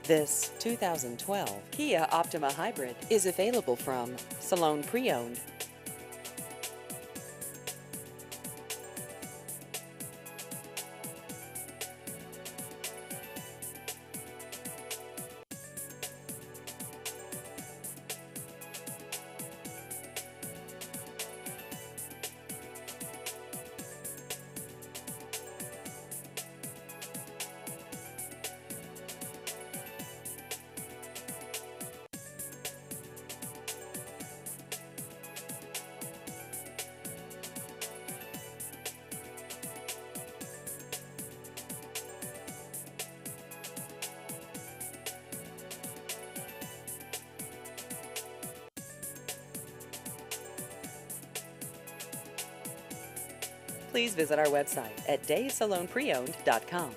This 2012 Kia Optima Hybrid is available from Salone Pre-Owned. Please visit our website at daysalonepreowned.com.